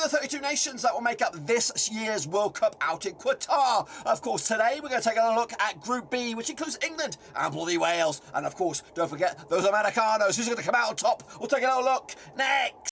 with the 32 nations that will make up this year's World Cup out in Qatar. Of course, today we're going to take a look at Group B, which includes England and bloody Wales. And of course, don't forget those Americanos. Who's going to come out on top? We'll take a little look next.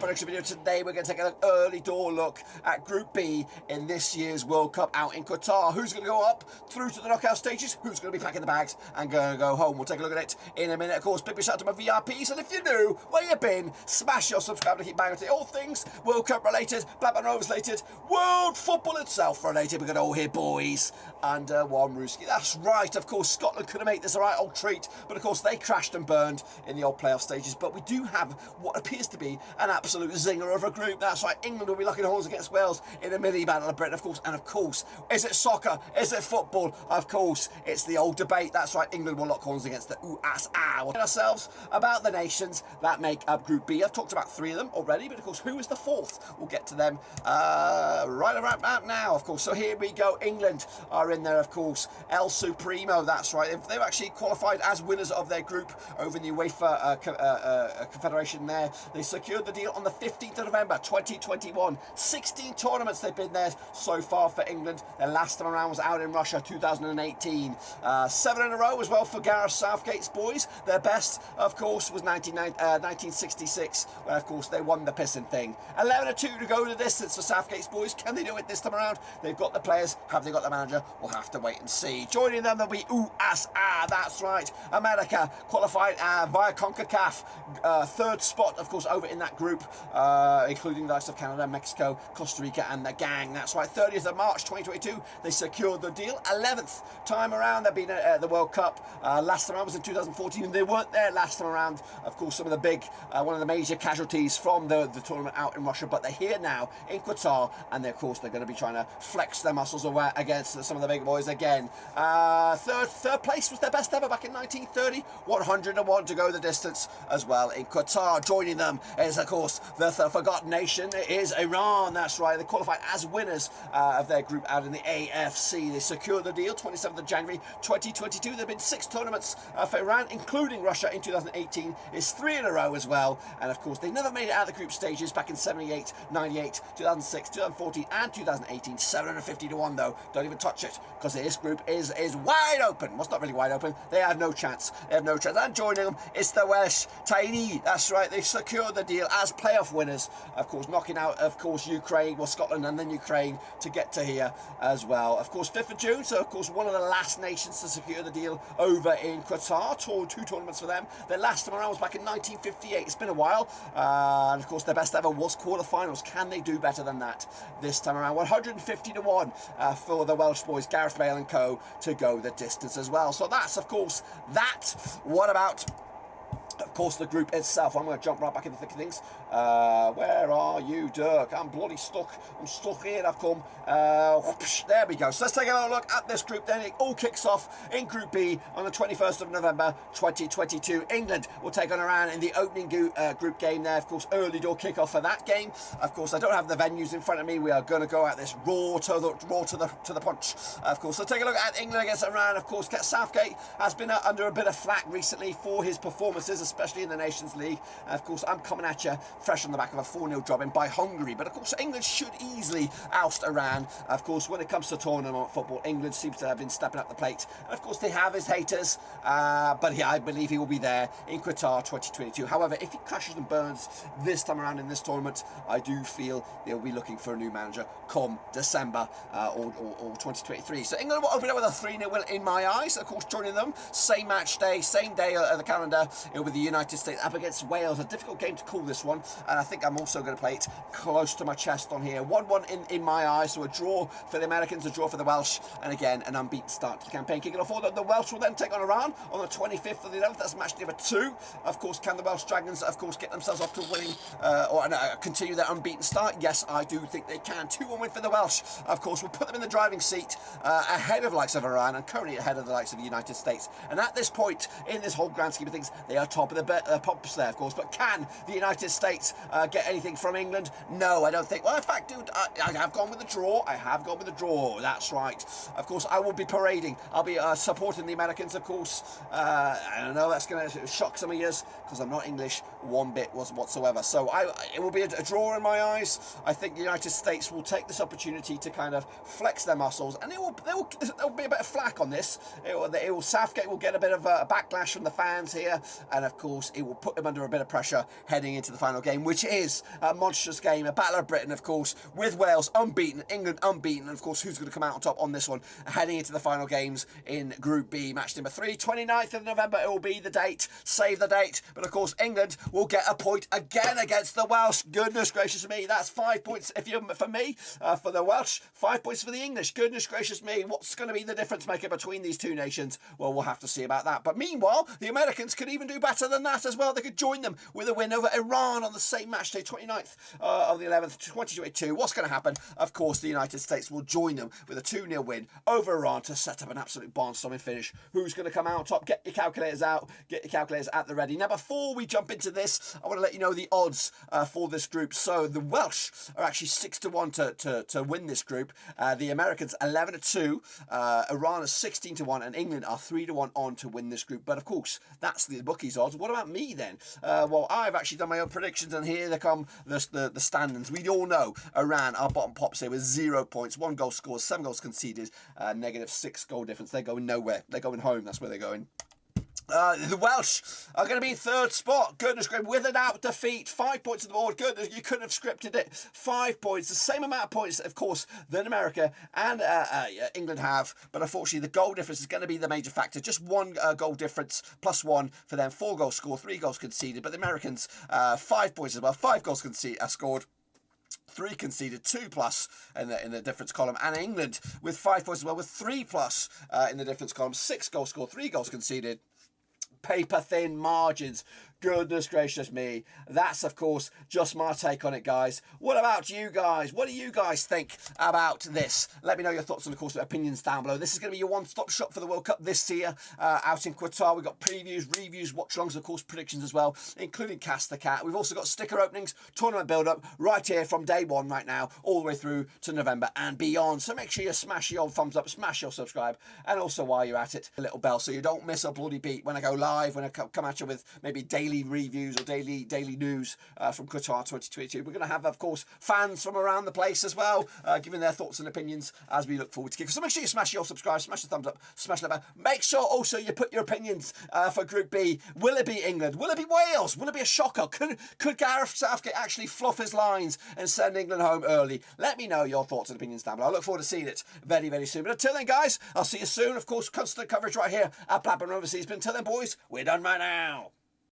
Production video today. We're going to take an early door look at Group B in this year's World Cup out in Qatar. Who's going to go up through to the knockout stages? Who's going to be packing the bags and going to go home? We'll take a look at it in a minute. Of course, big shout out to my VIPs, and if you're new, where you been, smash your subscribe to keep banging to all things World Cup related, Blackburn Rovers related, world football itself related. We're going to all hear boys and one Ruski. That's right. Of course, Scotland could have made this a right old treat, but of course they crashed and burned in the old playoff stages. But we do have what appears to be an absolute zinger of a group. That's right. England will be locking horns against Wales in a mini battle of Britain, of course. And of course, is it soccer? Is it football? Of course, it's the old debate. That's right. England will lock horns against the USA. We'll tell ourselves about the nations that make up Group B. I've talked about three of them already, but of course, who is the fourth? We'll get to them right about now, of course. So here we go. England are in there, of course. El Supremo. That's right. They've actually qualified as winners of their group over in the UEFA Confederation there. They secured the deal on the 15th of November 2021. 16 tournaments they've been there so far for England. Their last time around was out in Russia 2018. 7 in a row as well for Gareth Southgate's boys. Their best, of course, was 1966, where of course they won the pissing thing. 11-2 to go the distance for Southgate's boys. Can they do it this time around? They've got the players. Have they got the manager? We'll have to wait and see. Joining them, there'll be USA. That's right. America qualified via CONCACAF. Third spot, of course, over in that group, including the likes of Canada, Mexico, Costa Rica, and the gang. That's right. 30th of March 2022, they secured the deal. 11th time around, they've been at the World Cup. Last time around was in 2014. They weren't there last time around. Of course, some of the big, one of the major casualties from the tournament out in Russia, but they're here now in Qatar, and of course, they're going to be trying to flex their muscles away against some of the big boys again. Third place was their best ever back in 1930. 101 to go the distance as well in Qatar. Joining them is, of course, the forgotten nation. It is Iran. That's right. They qualified as winners of their group out in the AFC. They secured the deal 27th of January 2022. There have been 6 tournaments for Iran, including Russia in 2018. It's 3 in a row as well. And of course, they never made it out of the group stages back in 78, 98, 2006, 2014, and 2018. 750 to 1 though. Don't even touch it, because this group is wide open. Well, it's not really wide open. They have no chance. They have no chance. And joining them is the Welsh. Tiny. That's right. They secured the deal as playoff winners. Of course, knocking out, of course, Ukraine, well, Scotland and then Ukraine to get to here as well. Of course, 5th of June, so of course, one of the last nations to secure the deal over in Qatar. 2 tournaments for them. Their last time around was back in 1958. It's been a while. And of course, their best ever was quarterfinals. Can they do better than that this time around? 150 to 1 for the Welsh boys, Gareth Bale and co, to go the distance as well. So that's, of course, that. What about, of course, the group itself? I'm going to jump right back into the thick of things. Where are you, Dirk? I'm bloody stuck. I'm stuck here. I've come. Whoosh, there we go. So let's take a look at this group then. It all kicks off in Group B on the 21st of November 2022. England will take on Iran in the opening group game there. Of course, early door kickoff for that game. Of course, I don't have the venues in front of me. We are going to go at this raw to the punch. Of course, so take a look at England against Iran. Of course, Southgate has been under a bit of flack recently for his performances, especially in the Nations League. Of course, I'm coming at you fresh on the back of a 4-0 drubbing by Hungary. But of course, England should easily oust Iran. Of course, when it comes to tournament football, England seems to have been stepping up the plate. And of course, they have his haters. But yeah, I believe he will be there in Qatar 2022. However, if he crashes and burns this time around in this tournament, I do feel they'll be looking for a new manager come December or 2023. So England will open up with a 3-0 win in my eyes. Of course, joining them, same match day, same day of the calendar. It'll be the United States up against Wales. A difficult game to call this one. And I think I'm also going to play it close to my chest on here. 1-1 in my eyes. So a draw for the Americans, a draw for the Welsh. And again, an unbeaten start to the campaign. Kicking off, the Welsh will then take on Iran on the 25th of the 11th. That's match number 2. Of course, can the Welsh Dragons, of course, get themselves off to winning or continue their unbeaten start? Yes, I do think they can. 2-1 win for the Welsh. Of course, will put them in the driving seat ahead of the likes of Iran and currently ahead of the likes of the United States. And at this point, in this whole grand scheme of things, they are top top of the pops there, of course. But can the United States get anything from England? No, I don't think. Well, in fact, dude, I have gone with the draw. I have gone with the draw. That's right. Of course, I will be parading. I'll be supporting the Americans, of course. I don't know, that's going to shock some of you because I'm not English one bit whatsoever. So it will be a draw in my eyes. I think the United States will take this opportunity to kind of flex their muscles, and there'll be a bit of flack on this. Southgate will get a bit of a backlash from the fans here, and of course it will put them under a bit of pressure heading into the final game, which is a monstrous game, a battle of Britain, of course, with Wales unbeaten, England unbeaten, and of course who's going to come out on top on this one, heading into the final games in Group B, match number 3, 29th of November. It will be the date. Save the date. But of course, England will get a point again against the Welsh. Goodness gracious me, that's 5 points for me, for the Welsh, 5 points for the English. Goodness gracious me, what's going to be the difference maker between these two nations? Well, we'll have to see about that. But meanwhile, the Americans could even do better than that as well. They could join them with a win over Iran on the same match day, 29th of the 11th, 2022. What's going to happen? Of course, the United States will join them with a 2-0 win over Iran to set up an absolute barnstorming finish. Who's going to come out top? Get your calculators out. Get your calculators at the ready. Now, before we jump into this, I want to let you know the odds for this group. So the Welsh are actually 6-1 to win this group. The Americans 11-2. Iran is 16-1, and England are 3-1 on to win this group. But of course, that's the bookies' odds. What about me then? Well, I've actually done my own predictions, and here they come the standings. We all know Iran, our bottom pops here with 0 points, 1 goal scored, 7 goals conceded, -6 goal difference. They're going nowhere. They're going home. That's where they're going. The Welsh are going to be in 3rd spot. Goodness gracious, with an out defeat, 5 points on the board. Goodness, you couldn't have scripted it. 5 points, the same amount of points, of course, than America and England have. But unfortunately, the goal difference is going to be the major factor. Just 1 goal difference, +1 for them. 4 goals scored, 3 goals conceded. But the Americans, 5 points as well. 5 goals scored. 3 conceded, 2+ in the difference column, and England with 5 points as well, with 3+ in the difference column. 6 goals scored, 3 goals conceded. Paper thin margins. Goodness gracious me. That's, of course, just my take on it, guys. What about you guys? What do you guys think about this? Let me know your thoughts and, of course, opinions down below. This is going to be your one-stop shop for the World Cup this year out in Qatar. We've got previews, reviews, watch-alongs, of course, predictions as well, including Cast the Cat. We've also got sticker openings, tournament build-up right here from day one right now, all the way through to November and beyond. So make sure you smash your thumbs up, smash your subscribe, and also while you're at it, a little bell so you don't miss a bloody beat when I go live, when I come at you with maybe daily reviews or daily news from Qatar 2022. We're going to have, of course, fans from around the place as well, giving their thoughts and opinions as we look forward to kick. So make sure you smash your subscribe, smash the thumbs up, smash that bell. Make sure also you put your opinions for Group B. Will it be England? Will it be Wales? Will it be a shocker? Could Gareth Southgate actually fluff his lines and send England home early? Let me know your thoughts and opinions down below. I look forward to seeing it very, very soon. But until then, guys, I'll see you soon. Of course, constant coverage right here at Blackburn Overseas. But until then, boys, we're done right now.